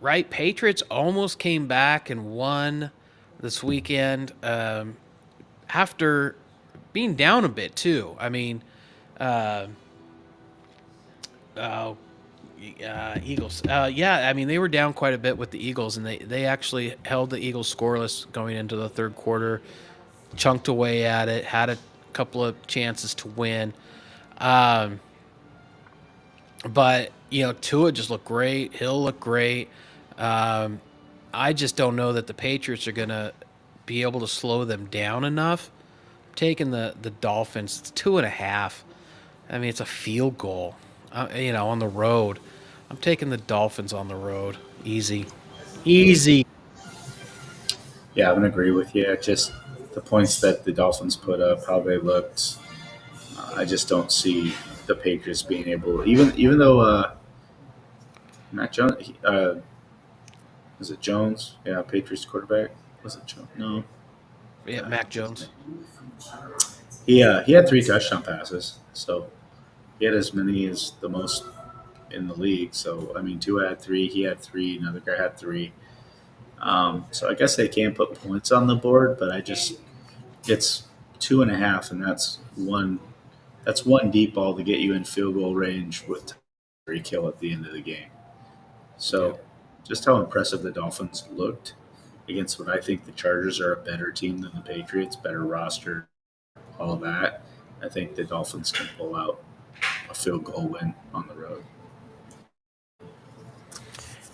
Right, Patriots almost came back and won this weekend after being down a bit too. I mean, uh, uh, Eagles. Yeah, I mean they were down quite a bit with the Eagles, and they actually held the Eagles scoreless going into the third quarter, chunked away at it, had a couple of chances to win, um, but Tua just looked great. Hill looked great. Um, I just don't know that the Patriots are gonna be able to slow them down enough. Taking the Dolphins, it's 2.5. I mean, it's a field goal, on the road. I'm taking the Dolphins on the road. Easy. Easy. Yeah, I'm gonna agree with you. Just the points that the Dolphins put up, how they looked. I just don't see the Patriots being able, even though Matt Jones, was it Jones? Yeah, Patriots quarterback. Was it Jones? No, Yeah, Mac Jones. he had 3 touchdown passes, so he had as many as the most in the league. So I mean, two had 3, he had 3, another guy had 3. So I guess they can put points on the board, but it's 2.5, and that's one deep ball to get you in field goal range with Tyreek Hill at the end of the game. Yeah. So just how impressive the Dolphins looked against what I think the Chargers are a better team than the Patriots, better roster, all of that. I think the Dolphins can pull out a field goal win on the road.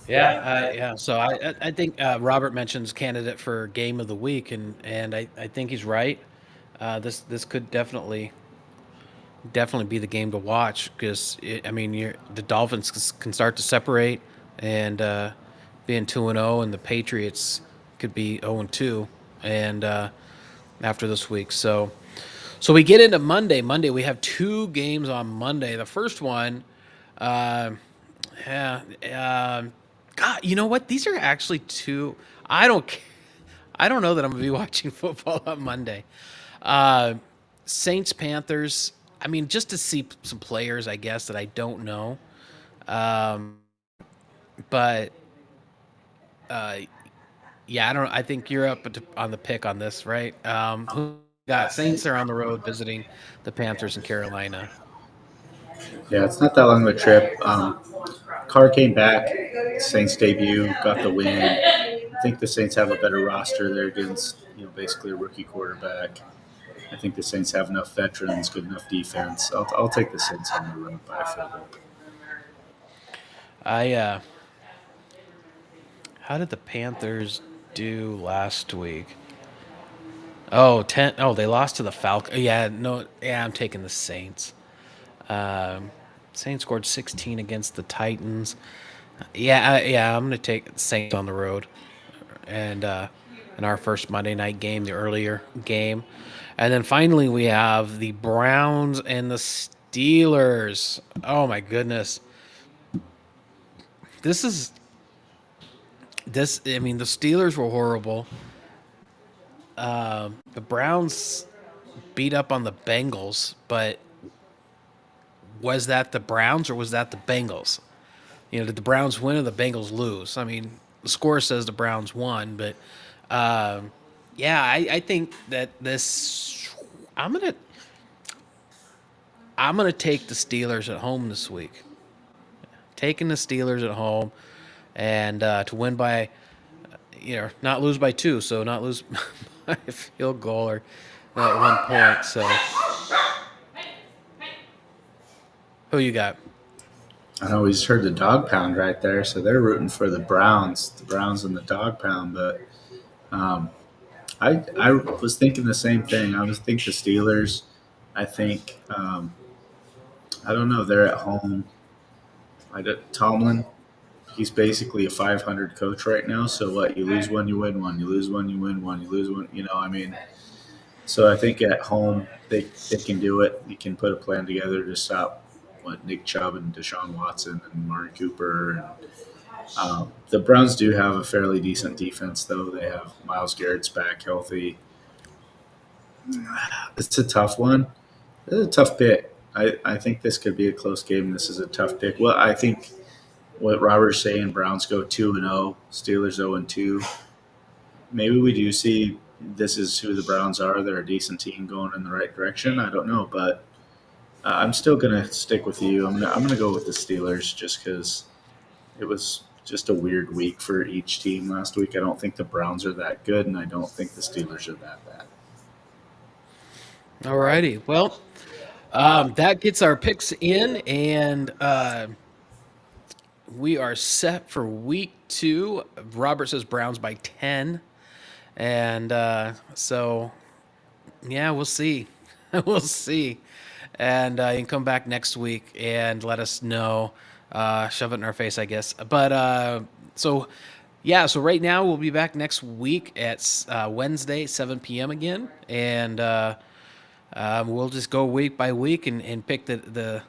Yeah. So I think Robert mentions candidate for game of the week, and I think he's right. This could definitely be the game to watch because I mean the Dolphins can start to separate, and being 2-0, and the Patriots could be 0-2, and after this week. So we get into Monday. Monday we have 2 games on Monday. The first one, uh, yeah, God, you know what? These are actually two. I don't. I don't know that I'm gonna be watching football on Monday. Uh, Saints Panthers. I mean, just to see some players, I guess that I don't know. Um, but uh, yeah, I don't. I think you're up on the pick on this, right? Who got Saints are on the road visiting the Panthers in Carolina. Yeah, it's not that long of a trip. Carr came back, Saints debut, got the win. I think the Saints have a better roster. They're against basically a rookie quarterback. I think the Saints have enough veterans, good enough defense. I'll take the Saints on the road by a field goal. I How did the Panthers do last week? Oh, 10. Oh, they lost to the Falcons. Yeah, no. Yeah, I'm taking the Saints. Um, Saints scored 16 against the Titans. Yeah, I'm gonna take the Saints on the road, and in our first Monday night game, the earlier game, and then finally we have the Browns and the Steelers. Oh my goodness, this is this. I mean, the Steelers were horrible. The Browns beat up on the Bengals, but was that the Browns or was that the Bengals? Did the Browns win or the Bengals lose? I mean, the score says the Browns won, but yeah, I think that this. I'm gonna I'm gonna take the Steelers at home this week. Taking the Steelers at home and to win by, not lose by two, so not lose by a field goal or at 1 point. So, who you got? I know we just heard the dog pound right there, so they're rooting for the Browns and the dog pound. But um, I was thinking the same thing. I was thinking the Steelers. I think I don't know. They're at home. Tomlin, he's basically a 500 coach right now. So what? You lose one, you win one. You lose one, you win one. You lose one. I mean. So I think at home they can do it. You can put a plan together to stop Nick Chubb and Deshaun Watson and Amari Cooper. And, the Browns do have a fairly decent defense, though. They have Miles Garrett's back healthy. It's a tough one. It's a tough pick. I think this could be a close game. This is a tough pick. Well, I think what Robert's saying, Browns go 2-0, Steelers 0-2. Maybe we do see this is who the Browns are. They're a decent team going in the right direction. I don't know, but I'm still gonna stick with you. I'm gonna go with the Steelers just because it was just a weird week for each team last week. I don't think the Browns are that good, and I don't think the Steelers are that bad. Alrighty. Well, that gets our picks in, and we are set for week 2. Robert says Browns by 10, and so yeah, we'll see. We'll see. And you can come back next week and let us know. Shove it in our face, I guess. But so, yeah, so right now we'll be back next week at Wednesday, 7 p.m. again. And we'll just go week by week and pick the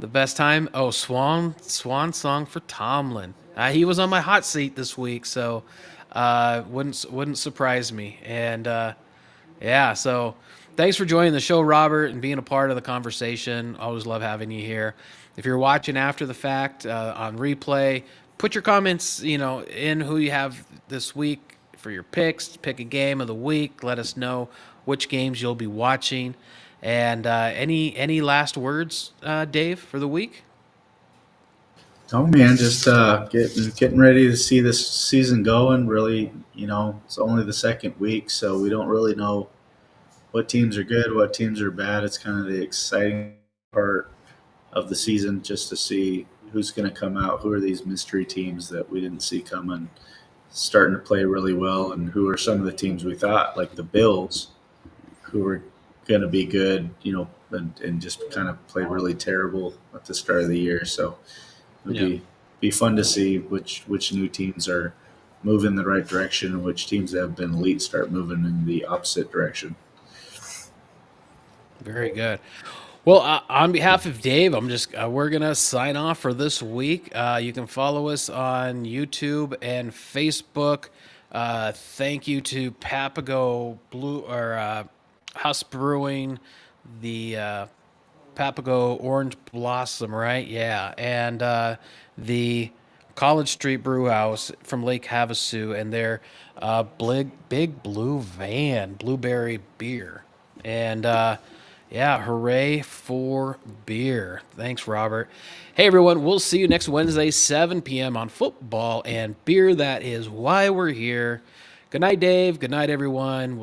best time. Oh, swan song for Tomlin. He was on my hot seat this week, so wouldn't surprise me. And yeah, so thanks for joining the show, Robert, and being a part of the conversation. Always love having you here. If you're watching after the fact on replay, put your comments, in who you have this week for your picks. Pick a game of the week. Let us know which games you'll be watching. And any last words, Dave, for the week? Oh man, just getting ready to see this season going. Really, it's only the second week, so we don't really know what teams are good, what teams are bad. It's kind of the exciting part of the season, just to see who's going to come out. Who are these mystery teams that we didn't see coming, starting to play really well, and who are some of the teams we thought, like the Bills, who were going to be good, and just kind of play really terrible at the start of the year. So it would be fun to see which new teams are moving in the right direction and which teams that have been elite start moving in the opposite direction. Very good. Well, on behalf of Dave, we're gonna sign off for this week. You can follow us on YouTube and Facebook. Thank you to Papago Huss Brewing, the Papago Orange Blossom, right? Yeah, and the College Street Brew House from Lake Havasu and their Big Blue Van Blueberry Beer. And yeah, hooray for beer. Thanks, Robert. Hey, everyone, we'll see you next Wednesday, 7 p.m. on Football and Beer. That is why we're here. Good night, Dave. Good night, everyone. We'll